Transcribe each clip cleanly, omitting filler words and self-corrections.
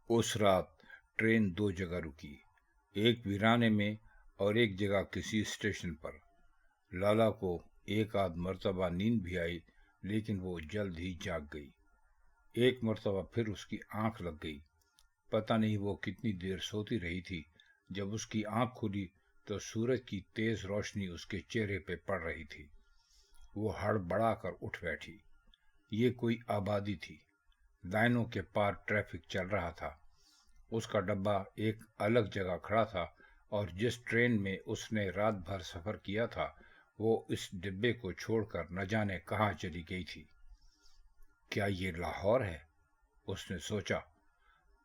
اس رات ٹرین دو جگہ رکی، ایک ویرانے میں اور ایک جگہ کسی اسٹیشن پر۔ لالا کو ایک آدھ مرتبہ نیند بھی آئی، لیکن وہ جلد ہی جاگ گئی۔ ایک مرتبہ پھر اس کی آنکھ لگ گئی۔ پتہ نہیں وہ کتنی دیر سوتی رہی تھی۔ جب اس کی آنکھ کھلی تو سورج کی تیز روشنی اس کے چہرے پہ پڑ رہی تھی۔ وہ ہڑبڑا کر اٹھ بیٹھی۔ یہ کوئی آبادی تھی، لائنوں کے پار ٹریفک چل رہا تھا۔ اس کا ڈبہ ایک الگ جگہ کھڑا تھا، اور جس ٹرین میں اس نے رات بھر سفر کیا تھا وہ اس ڈبے کو چھوڑ کر نہ جانے کہاں چلی گئی تھی۔ کیا یہ لاہور ہے؟ اس نے سوچا۔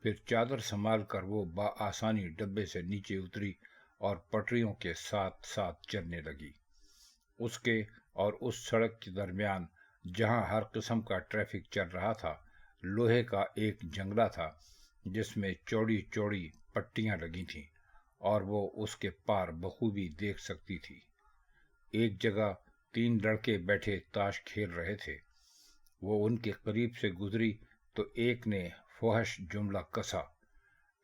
پھر چادر سنبھال کر وہ بآسانی ڈبے سے نیچے اتری اور پٹریوں کے ساتھ ساتھ چلنے لگی۔ اس کے اور اس سڑک کے درمیان، جہاں ہر قسم کا ٹریفک چل رہا تھا، لوہے کا ایک جنگلہ تھا جس میں چوڑی چوڑی پٹیاں لگی تھیں، اور وہ اس کے پار بخوبی دیکھ سکتی تھی۔ ایک جگہ تین لڑکے بیٹھے تاش کھیل رہے تھے۔ وہ ان کے قریب سے گزری تو ایک نے فحش جملہ کسا۔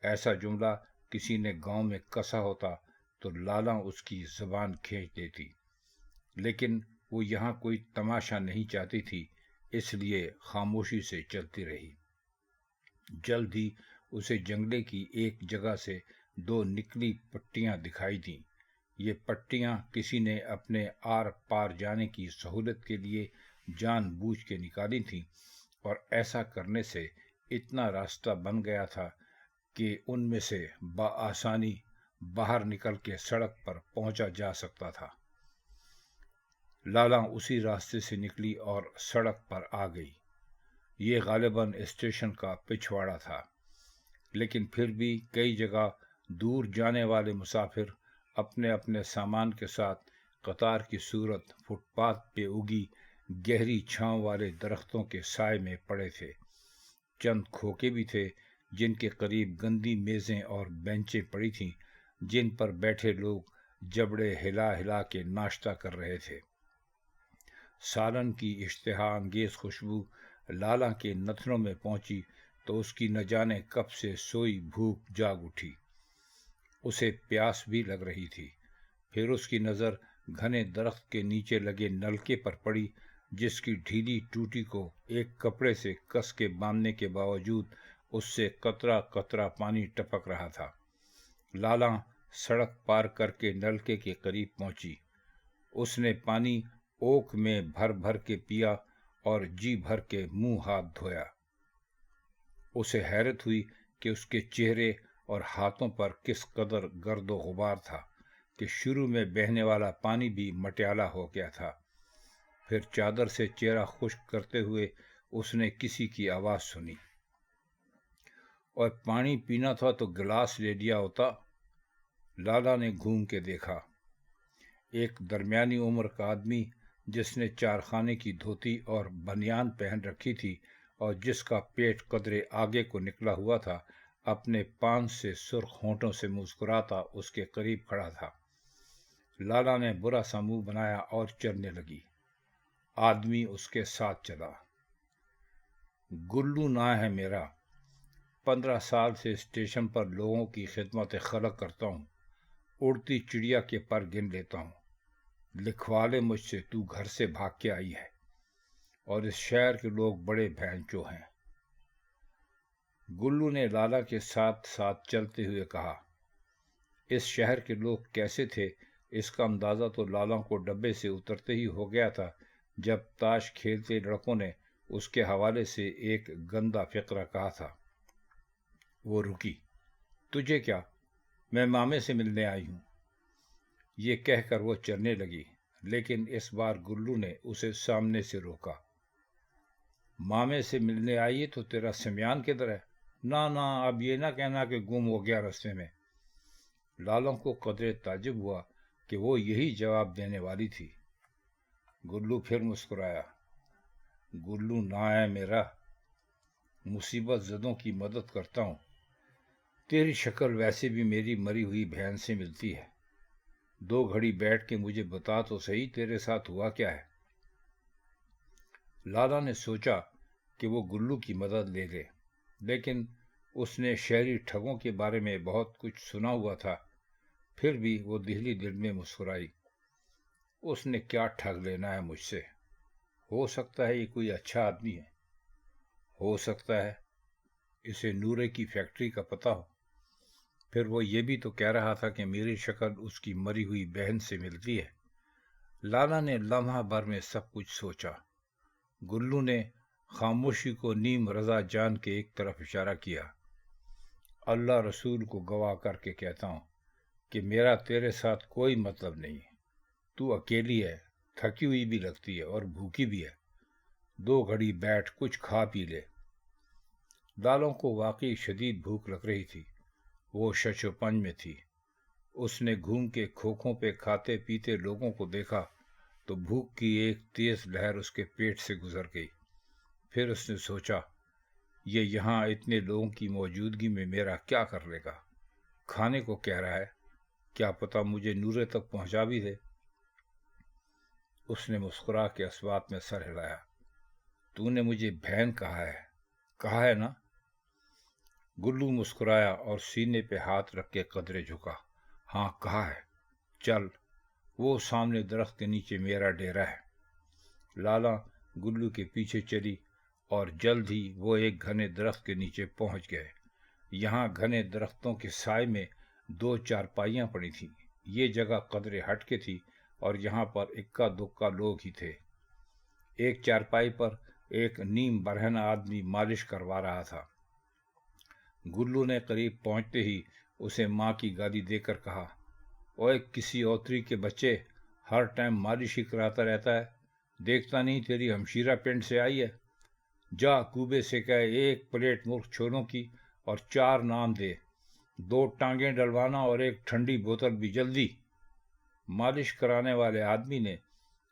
ایسا جملہ کسی نے گاؤں میں کسا ہوتا تو لالا اس کی زبان کھینچ دیتی، لیکن وہ یہاں کوئی تماشا نہیں چاہتی تھی، اس لیے خاموشی سے چلتی رہی۔ جلد ہی اسے جنگلے کی ایک جگہ سے دو نکلی پٹیاں دکھائی دیں۔ یہ پٹیاں کسی نے اپنے آر پار جانے کی سہولت کے لیے جان بوجھ کے نکالی تھیں، اور ایسا کرنے سے اتنا راستہ بن گیا تھا کہ ان میں سے بآسانی باہر نکل کے سڑک پر پہنچا جا سکتا تھا۔ لالا اسی راستے سے نکلی اور سڑک پر آ گئی۔ یہ غالباً اسٹیشن کا پچھواڑا تھا، لیکن پھر بھی کئی جگہ دور جانے والے مسافر اپنے اپنے سامان کے ساتھ قطار کی صورت فٹ پاتھ پہ اگی گہری چھاؤں والے درختوں کے سائے میں پڑے تھے۔ چند کھوکے بھی تھے جن کے قریب گندی میزیں اور بینچیں پڑی تھیں، جن پر بیٹھے لوگ جبڑے ہلا ہلا کے ناشتہ کر رہے تھے۔ سالن کی اشتہا انگیز خوشبو لالا کے نتنوں میں پہنچی تو اس کی نہ جانے کب سے سوئی بھوک جاگ اٹھی۔ اسے پیاس بھی لگ رہی تھی۔ پھر اس کی نظر گھنے درخت کے نیچے لگے نلکے پر پڑی، جس کی ڈھیلی ٹوٹی کو ایک کپڑے سے کس کے باندھنے کے باوجود اس سے قطرہ قطرہ پانی ٹپک رہا تھا۔ لالا سڑک پار کر کے نلکے کے قریب پہنچی۔ اس نے پانی اوک میں بھر بھر کے پیا اور جی بھر کے منہ ہاتھ دھویا۔ اسے حیرت ہوئی کہ اس کے چہرے اور ہاتھوں پر کس قدر گرد و غبار تھا کہ شروع میں بہنے والا پانی بھی مٹیالہ ہو گیا تھا۔ پھر چادر سے چہرہ خشک کرتے ہوئے اس نے کسی کی آواز سنی، اور پانی پینا تھا تو گلاس لے لیا ہوتا۔ لالا نے گھوم کے دیکھا۔ ایک درمیانی عمر کا آدمی جس نے چارخانے کی دھوتی اور بنیان پہن رکھی تھی اور جس کا پیٹ قدرے آگے کو نکلا ہوا تھا، اپنے پان سے سرخ ہونٹوں سے مسکراتا اس کے قریب کھڑا تھا۔ لالا نے برا سا منہ بنایا اور چلنے لگی۔ آدمی اس کے ساتھ چلا۔ گلو نام ہے میرا، 15 سال سے اسٹیشن پر لوگوں کی خدمت خلق کرتا ہوں، اڑتی چڑیا کے پر گن لیتا ہوں۔ لکھوا لے مجھ سے تو گھر سے بھاگ کے آئی ہے، اور اس شہر کے لوگ بڑے بھینچو ہیں۔ گلو نے لالا کے ساتھ ساتھ چلتے ہوئے کہا۔ اس شہر کے لوگ کیسے تھے اس کا اندازہ تو لالا کو ڈبے سے اترتے ہی ہو گیا تھا، جب تاش کھیلتے لڑکوں نے اس کے حوالے سے ایک گندا فقرہ کہا تھا۔ وہ رکی۔ تجھے کیا؟ میں مامے سے ملنے آئی ہوں۔ یہ کہہ کر وہ چلنے لگی، لیکن اس بار گلو نے اسے سامنے سے روکا۔ مامے سے ملنے آئی تو تیرا سمیان کدھر ہے؟ نہ اب یہ نہ کہنا کہ گم ہو گیا رستے میں۔ لالا کو قدرے تعجب ہوا کہ وہ یہی جواب دینے والی تھی۔ گلو پھر مسکرایا۔ گلو نہ ہے میرا، مصیبت زدوں کی مدد کرتا ہوں۔ تیری شکل ویسے بھی میری مری ہوئی بہن سے ملتی ہے۔ 2 گھڑی بیٹھ کے مجھے بتا تو صحیح تیرے ساتھ ہوا کیا ہے؟ لالا نے سوچا کہ وہ گلو کی مدد لے لے، لیکن اس نے شہری ٹھگوں کے بارے میں بہت کچھ سنا ہوا تھا، پھر بھی وہ دہلی دل میں مسکرائی۔ اس نے کیا ٹھگ لینا ہے مجھ سے؟ ہو سکتا ہے یہ کوئی اچھا آدمی ہے، ہو سکتا ہے اسے نورے کی فیکٹری کا پتہ ہو۔ پھر وہ یہ بھی تو کہہ رہا تھا کہ میری شکل اس کی مری ہوئی بہن سے ملتی ہے۔ لالا نے لمحہ بھر میں سب کچھ سوچا۔ گلو نے خاموشی کو نیم رضا جان کے ایک طرف اشارہ کیا۔ اللہ رسول کو گواہ کر کے کہتا ہوں کہ میرا تیرے ساتھ کوئی مطلب نہیں ہے۔ تو اکیلی ہے، تھکی ہوئی بھی لگتی ہے اور بھوکی بھی ہے۔ 2 گھڑی بیٹھ کچھ کھا پی لے۔ لالوں کو واقعی شدید بھوک لگ رہی تھی۔ وہ شش و پنج میں تھی۔ اس نے گھوم کے کھوکھوں پہ کھاتے پیتے لوگوں کو دیکھا تو بھوک کی ایک تیز لہر اس کے پیٹ سے گزر گئی۔ پھر اس نے سوچا، یہ یہاں اتنے لوگوں کی موجودگی میں میرا کیا کر لے گا؟ کھانے کو کہہ رہا ہے، کیا پتہ مجھے نورے تک پہنچا بھی دے۔ اس نے مسکرا کے اسبات میں سر ہلایا۔ تو نے مجھے بہن کہا ہے نا؟ گلو مسکرایا اور سینے پہ ہاتھ رکھ کے قدرے جھکا۔ ہاں کہا ہے، چل، وہ سامنے درخت کے نیچے میرا ڈیرا ہے۔ لالا گلو کے پیچھے چلی اور جلد ہی وہ ایک گھنے درخت کے نیچے پہنچ گئے۔ یہاں گھنے درختوں کے سائے میں 2 چارپائیاں پڑی تھیں۔ یہ جگہ قدرے ہٹ کے تھی اور یہاں پر اکا دکا لوگ ہی تھے۔ ایک چارپائی پر ایک نیم برہنہ آدمی مالش کروا رہا تھا۔ گلو نے قریب پہنچتے ہی اسے ماں کی گالی دے کر کہا، اوے کسی اوتری کے بچے، ہر ٹائم مالش ہی کراتا رہتا ہے، دیکھتا نہیں تیری ہمشیرہ پنڈ سے آئی ہے؟ جا کوبے سے کہے 1 پلیٹ مرغ چھولوں کی اور 4 نان دے، 2 ٹانگیں ڈلوانا اور 1 ٹھنڈی بوتل بھی جلدی۔ مالش کرانے والے آدمی نے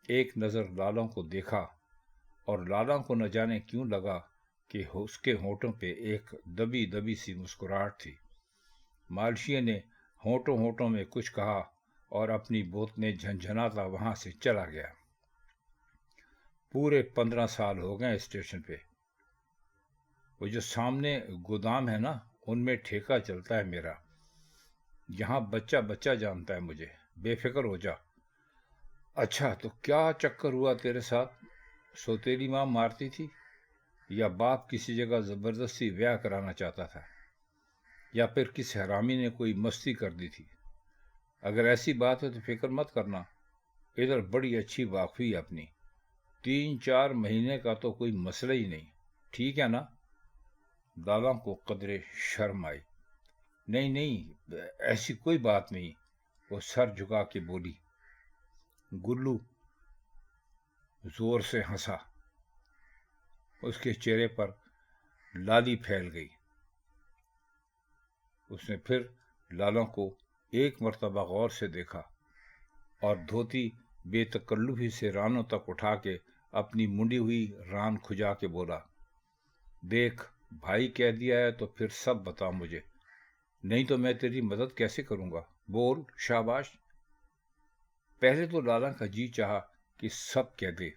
ایک نظر لالوں کو دیکھا اور لالوں کو نہ جانے کیوں لگا کہ اس کے ہونٹوں پہ ایک دبی دبی سی مسکراہٹ تھی۔ مالشیے نے ہونٹوں میں کچھ کہا اور اپنی بوتلیں جھنجھناتا وہاں سے چلا گیا۔ پورے 15 سال ہو گئے اسٹیشن پہ۔ وہ جو سامنے گودام ہے نا، ان میں ٹھیکہ چلتا ہے میرا۔ یہاں بچہ بچہ جانتا ہے مجھے، بے فکر ہو جا۔ اچھا تو کیا چکر ہوا تیرے ساتھ؟ سوتیلی ماں مارتی تھی یا باپ کسی جگہ زبردستی بیاہ کرانا چاہتا تھا، یا پھر کس حرامی نے کوئی مستی کر دی تھی؟ اگر ایسی بات ہے تو فکر مت کرنا، ادھر بڑی اچھی واقفی ہے اپنی، 3-4 مہینے کا تو کوئی مسئلہ ہی نہیں، ٹھیک ہے نا؟ لالا کو قدرے شرم آئی۔ نہیں، ایسی کوئی بات نہیں، وہ سر جھکا کے بولی۔ گلو زور سے ہنسا، اس کے چہرے پر لالی پھیل گئی۔ اس نے پھر لالا کو ایک مرتبہ غور سے دیکھا اور دھوتی بے تکلفی سے رانوں تک اٹھا کے اپنی منڈی ہوئی ران کھجا کے بولا، دیکھ بھائی کہہ دیا ہے تو پھر سب بتا مجھے، نہیں تو میں تیری مدد کیسے کروں گا؟ بول، شاباش۔ پہلے تو لالا کا جی چاہا کہ سب کہہ دے،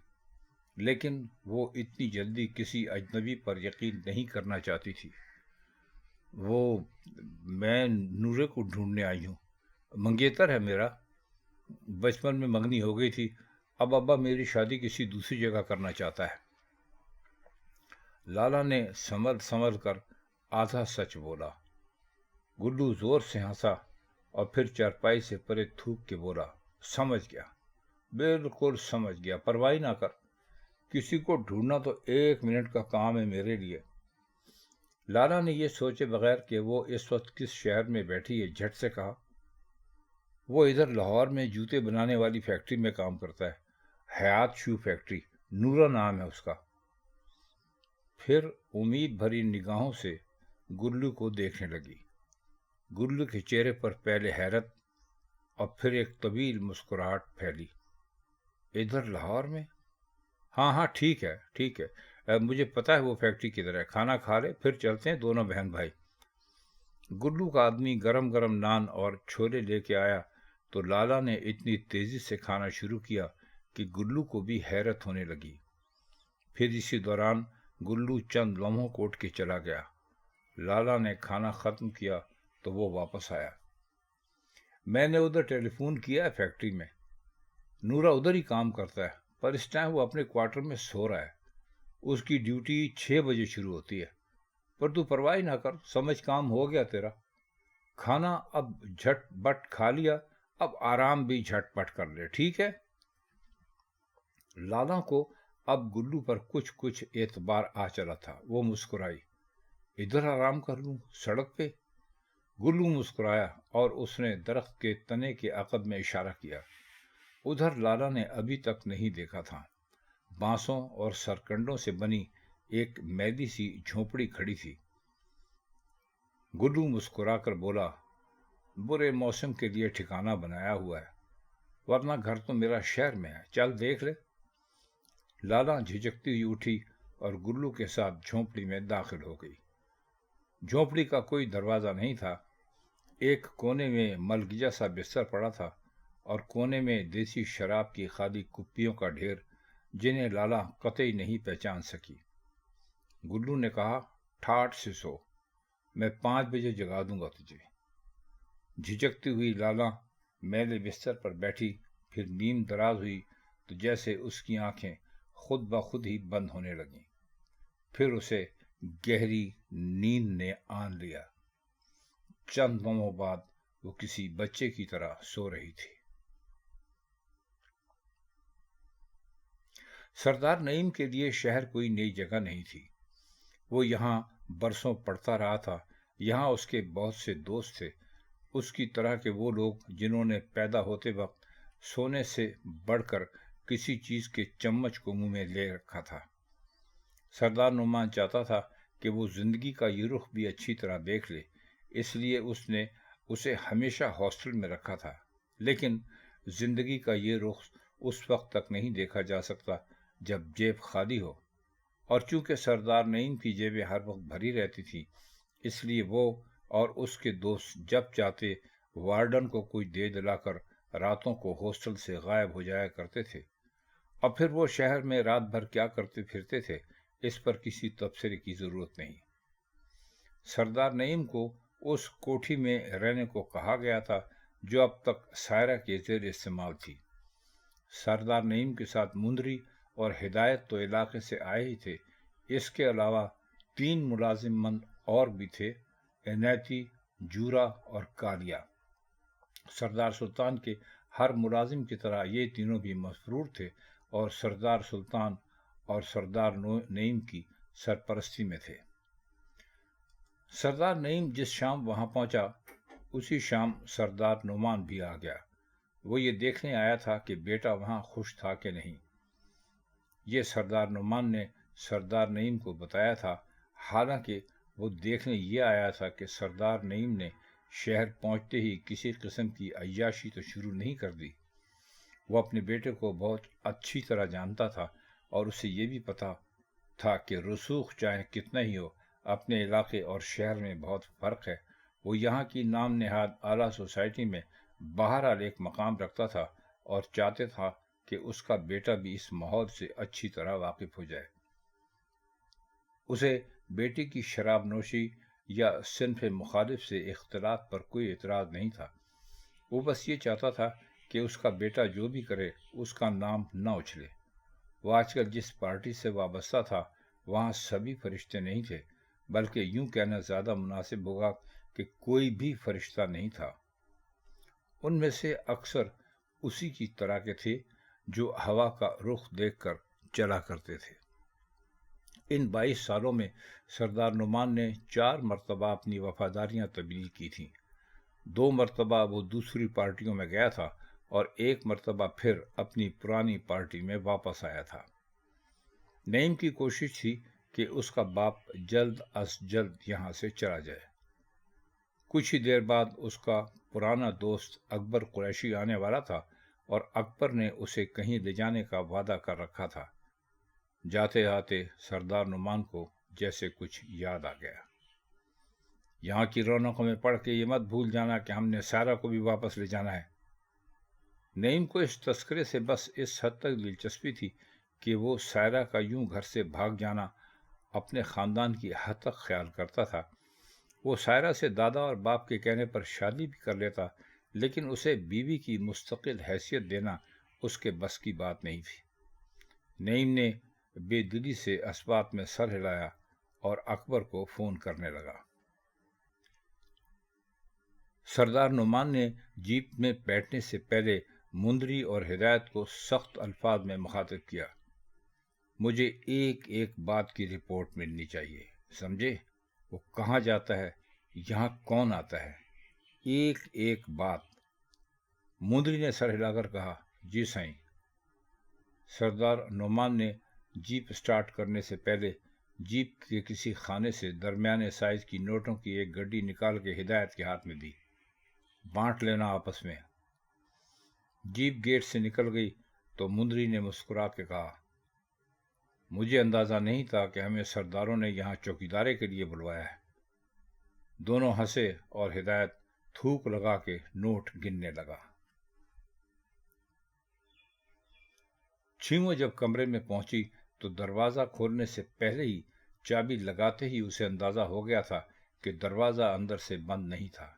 لیکن وہ اتنی جلدی کسی اجنبی پر یقین نہیں کرنا چاہتی تھی۔ میں نورے کو ڈھونڈنے آئی ہوں، منگیتر ہے میرا، بچپن میں منگنی ہو گئی تھی، اب ابا میری شادی کسی دوسری جگہ کرنا چاہتا ہے۔ لالا نے سنبھل کر آدھا سچ بولا۔ گلو زور سے ہنسا اور پھر چارپائی سے پرے تھوک کے بولا، سمجھ گیا، بالکل سمجھ گیا، پرواہ نہ کر، کسی کو ڈھونڈنا تو 1 منٹ کا کام ہے میرے لیے۔ لالا نے یہ سوچے بغیر کہ وہ اس وقت کس شہر میں بیٹھی ہے جھٹ سے کہا، وہ ادھر لاہور میں جوتے بنانے والی فیکٹری میں کام کرتا ہے، حیات شو فیکٹری، نورا نام ہے اس کا۔ پھر امید بھری نگاہوں سے گلو کو دیکھنے لگی۔ گلو کے چہرے پر پہلے حیرت اور پھر ایک طویل مسکراہٹ پھیلی۔ ادھر لاہور میں؟ ہاں ٹھیک ہے، مجھے پتا ہے وہ فیکٹری کدھر ہے، کھانا کھا لے پھر چلتے ہیں دونوں بہن بھائی۔ گلو کا آدمی گرم گرم نان اور چھولے لے کے آیا تو لالا نے اتنی تیزی سے کھانا شروع کیا کہ گلو کو بھی حیرت ہونے لگی۔ پھر اسی دوران گلو چند لمحوں کو اٹھ کے چلا گیا۔ لالا نے کھانا ختم کیا تو وہ واپس آیا۔ میں نے ادھر ٹیلی فون کیا ہے فیکٹری میں، نورا ادھر ہی کام کرتا ہے، پر اس ٹائم وہ اپنے کوارٹر میں سو رہا ہے۔ اس کی ڈیوٹی 6 بجے شروع ہوتی ہے، پر تو پرواہ نہ کر، سمجھ کام ہو گیا تیرا۔ کھانا اب جھٹ بٹ کھا لیا، اب آرام بھی جھٹ پٹ کر لے، ٹھیک ہے؟ لالا کو اب گلو پر کچھ اعتبار آ چلا تھا۔ وہ مسکرائی۔ ادھر آرام کر لوں، سڑک پہ؟ گلو مسکرایا اور اس نے درخت کے تنے کے عقب میں اشارہ کیا۔ ادھر لالا نے ابھی تک نہیں دیکھا تھا۔ بانسوں اور سرکنڈوں سے بنی ایک میلی سی جھونپڑی کھڑی تھی۔ گلو مسکرا کر بولا، برے موسم کے لیے ٹھکانہ بنایا ہوا ہے، ورنہ گھر تو میرا شہر میں ہے، چل دیکھ لے۔ لالا جھجکتی ہوئی اٹھی اور گلو کے ساتھ جھونپڑی میں داخل ہو گئی۔ جھونپڑی کا کوئی دروازہ نہیں تھا۔ ایک کونے میں ملگیا سا بستر پڑا تھا اور کونے میں دیسی شراب کی خالی کپیوں کا ڈھیر، جنہیں لالا قطعی نہیں پہچان سکی۔ گلو نے کہا، ٹھاٹ سے سو، میں 5 بجے جگا دوں گا تجھے۔ جھجکتی ہوئی لالا میلے بستر پر بیٹھی، پھر نیم دراز ہوئی تو جیسے اس کی آنکھیں خود بخود ہی بند ہونے لگیں۔ پھر اسے گہری نیند نے آن لیا۔ چند لمحوں بعد وہ کسی بچے کی طرح سو رہی تھی۔ سردار نعیم کے لیے شہر کوئی نئی جگہ نہیں تھی۔ وہ یہاں برسوں پڑھتا رہا تھا۔ یہاں اس کے بہت سے دوست تھے، اس کی طرح کے وہ لوگ جنہوں نے پیدا ہوتے وقت سونے سے بڑھ کر کسی چیز کے چمچ کو منہ میں لے رکھا تھا۔ سردار نعمان چاہتا تھا کہ وہ زندگی کا یہ رخ بھی اچھی طرح دیکھ لے، اس لیے اس نے اسے ہمیشہ ہاسٹل میں رکھا تھا۔ لیکن زندگی کا یہ رخ اس وقت تک نہیں دیکھا جا سکتا جب جیب خالی ہو، اور چونکہ سردار نعیم کی جیبیں ہر وقت بھری رہتی تھی، اس لیے وہ اور اس کے دوست جب چاہتے وارڈن کو کوئی دے دلا کر راتوں کو ہاسٹل سے غائب ہو جایا کرتے تھے۔ اور پھر وہ شہر میں رات بھر کیا کرتے پھرتے تھے، اس پر کسی تبصرے کی ضرورت نہیں۔ سردار نعیم کو اس کوٹھی میں رہنے کو کہا گیا تھا جو اب تک سائرہ کے زیر استعمال تھی۔ سردار نعیم کے ساتھ مندری اور ہدایت تو علاقے سے آئے ہی تھے، اس کے علاوہ 3 ملازم مند اور بھی تھے، عنایتی، جورا اور کالیا۔ سردار سلطان کے ہر ملازم کی طرح یہ تینوں بھی مسرور تھے اور سردار سلطان اور سردار نعیم کی سرپرستی میں تھے۔ سردار نعیم جس شام وہاں پہنچا، اسی شام سردار نعمان بھی آ گیا۔ وہ یہ دیکھنے آیا تھا کہ بیٹا وہاں خوش تھا کہ نہیں۔ یہ سردار نعمان نے سردار نعیم کو بتایا تھا، حالانکہ وہ دیکھنے یہ آیا تھا کہ سردار نعیم نے شہر پہنچتے ہی کسی قسم کی عیاشی تو شروع نہیں کر دی۔ وہ اپنے بیٹے کو بہت اچھی طرح جانتا تھا اور اسے یہ بھی پتا تھا کہ رسوخ چاہے کتنا ہی ہو، اپنے علاقے اور شہر میں بہت فرق ہے۔ وہ یہاں کی نام نہاد اعلیٰ سوسائٹی میں بہرحال ایک مقام رکھتا تھا اور چاہتے تھا کہ اس کا بیٹا بھی اس ماحول سے اچھی طرح واقف ہو جائے۔ اسے بیٹے کی شراب نوشی یا صنف مخالف سے اختلاط پر کوئی اعتراض نہیں تھا۔ وہ بس یہ چاہتا تھا کہ اس کا بیٹا جو بھی کرے اس کا نام نہ اچھلے۔ وہ آج کل جس پارٹی سے وابستہ تھا، وہاں سبھی فرشتے نہیں تھے، بلکہ یوں کہنا زیادہ مناسب ہوگا کہ کوئی بھی فرشتہ نہیں تھا۔ ان میں سے اکثر اسی کی طرح کے تھے جو ہوا کا رخ دیکھ کر چلا کرتے تھے۔ ان 22 سالوں میں سردار نعمان نے 4 مرتبہ اپنی وفاداریاں تبدیل کی تھیں۔ 2 مرتبہ وہ دوسری پارٹیوں میں گیا تھا اور 1 مرتبہ پھر اپنی پرانی پارٹی میں واپس آیا تھا۔ نعیم کی کوشش تھی کہ اس کا باپ جلد از جلد یہاں سے چلا جائے۔ کچھ ہی دیر بعد اس کا پرانا دوست اکبر قریشی آنے والا تھا اور اکبر نے اسے کہیں لے جانے کا وعدہ کر رکھا تھا۔ جاتے آتے سردار نعمان کو جیسے کچھ یاد آ گیا۔ یہاں کی رونقوں میں پڑھ کے یہ مت بھول جانا کہ ہم نے سائرہ کو بھی واپس لے جانا ہے۔ نعیم کو اس تذکرے سے بس اس حد تک دلچسپی تھی کہ وہ سائرہ کا یوں گھر سے بھاگ جانا اپنے خاندان کی حد تک خیال کرتا تھا وہ سائرہ سے دادا اور باپ کے کہنے پر شادی بھی کر لیتا، لیکن اسے بیوی کی مستقل حیثیت دینا اس کے بس کی بات نہیں تھی۔ نعیم نے بے دلی سے اسباب میں سر ہلایا اور اکبر کو فون کرنے لگا۔ سردار نعمان نے جیپ میں بیٹھنے سے پہلے مندری اور ہدایت کو سخت الفاظ میں مخاطب کیا۔ مجھے ایک ایک بات کی رپورٹ ملنی چاہیے، سمجھے؟ وہ کہاں جاتا ہے، یہاں کون آتا ہے، ایک ایک بات۔ مندری نے سر ہلا کر کہا، جی سائیں۔ سردار نعمان نے جیپ سٹارٹ کرنے سے پہلے جیپ کے کسی خانے سے درمیانے سائز کی نوٹوں کی ایک گڈی نکال کے ہدایت کے ہاتھ میں دی۔ بانٹ لینا آپس میں۔ جیپ گیٹ سے نکل گئی تو مندری نے مسکرا کے کہا، مجھے اندازہ نہیں تھا کہ ہمیں سرداروں نے یہاں چوکیدارے کے لیے بلوایا ہے۔ دونوں ہنسے اور ہدایت تھوک لگا کے نوٹ گننے لگا۔ چھیمو جب کمرے میں پہنچی تو دروازہ کھولنے سے پہلے ہی چابی لگاتے ہی اسے اندازہ ہو گیا تھا کہ دروازہ اندر سے بند نہیں تھا۔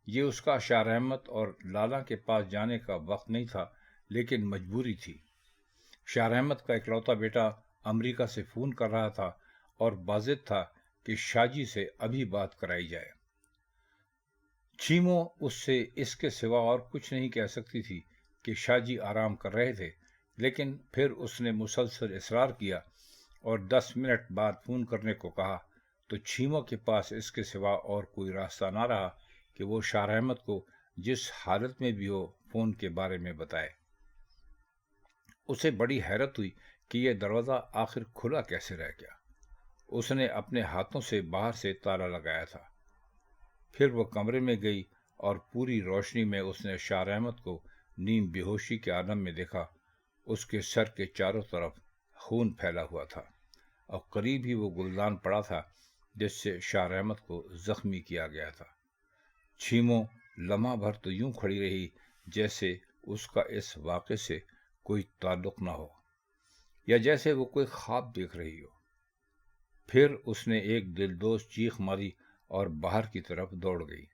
یہ اس کا شاہ رحمت اور لالا کے پاس جانے کا وقت نہیں تھا، لیکن مجبوری تھی۔ شاہ رحمت کا اکلوتا بیٹا امریکہ سے فون کر رہا تھا اور واضح تھا کہ شاہ جی سے ابھی بات کرائی جائے۔ چھیمو اس سے اس کے سوا اور کچھ نہیں کہہ سکتی تھی کہ شاہ جی آرام کر رہے تھے، لیکن پھر اس نے مسلسل اصرار کیا اور 10 منٹ بعد فون کرنے کو کہا تو چھیمو کے پاس اس کے سوا اور کوئی راستہ نہ رہا کہ وہ شاہ رحمت کو جس حالت میں بھی ہو فون کے بارے میں بتائے۔ اسے بڑی حیرت ہوئی کہ یہ دروازہ آخر کھلا کیسے رہ گیا۔ اس نے اپنے ہاتھوں سے باہر سے تالا لگایا تھا۔ پھر وہ کمرے میں گئی اور پوری روشنی میں اس نے شاہ رحمت کو نیم بے ہوشی کے عالم میں دیکھا۔ اس کے سر کے چاروں طرف خون پھیلا ہوا تھا اور قریب ہی وہ گلدان پڑا تھا جس سے شاہ رحمت کو زخمی کیا گیا تھا۔ چھیمو لمحہ بھر تو یوں کھڑی رہی جیسے اس کا اس واقعے سے کوئی تعلق نہ ہو، یا جیسے وہ کوئی خواب دیکھ رہی ہو۔ پھر اس نے ایک دلدوز چیخ ماری اور باہر کی طرف دوڑ گئی۔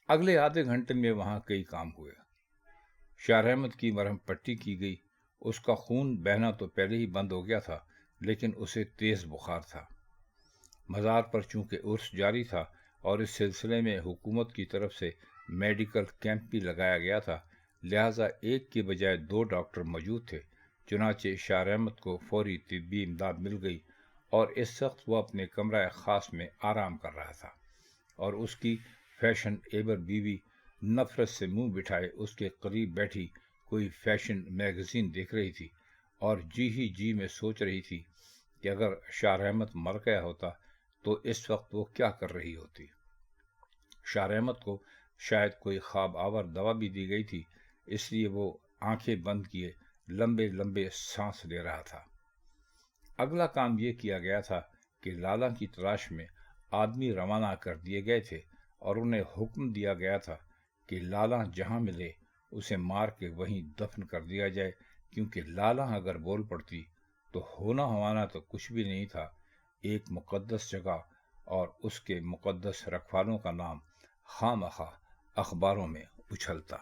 اگلے آدھے گھنٹے میں وہاں کئی کام ہوئے۔ شاہ رحمت کی مرہم پٹی کی گئی۔ اس کا خون بہنا تو پہلے ہی بند ہو گیا تھا، لیکن اسے تیز بخار تھا۔ مزار پر چونکہ عرس جاری تھا اور اس سلسلے میں حکومت کی طرف سے میڈیکل کیمپ بھی لگایا گیا تھا، لہٰذا ایک کے بجائے 2 ڈاکٹر موجود تھے۔ چنانچہ شاہ رحمت کو فوری طبی امداد مل گئی اور اس وقت وہ اپنے کمرہ خاص میں آرام کر رہا تھا، اور اس کی فیشن ایبر بیوی نفرت سے منہ بٹھائے اس کے قریب بیٹھی کوئی فیشن میگزین دیکھ رہی تھی اور جی میں سوچ رہی تھی کہ اگر شاہ رحمت مر گیا ہوتا تو اس وقت وہ کیا کر رہی ہوتی۔ شاہ رحمت کو شاید کوئی خواب آور دوا بھی دی گئی تھی، اس لیے وہ آنکھیں بند کیے لمبے لمبے سانس لے رہا تھا۔ اگلا کام یہ کیا گیا تھا کہ لالا کی تلاش میں آدمی روانہ کر دیے گئے تھے اور انہیں حکم دیا گیا تھا کہ لالا جہاں ملے اسے مار کے وہیں دفن کر دیا جائے، کیونکہ لالا اگر بول پڑتی تو ہونا ہوانا تو کچھ بھی نہیں تھا، ایک مقدس جگہ اور اس کے مقدس رکھوالوں کا نام خواہ مخواہ اخباروں میں اچھلتا۔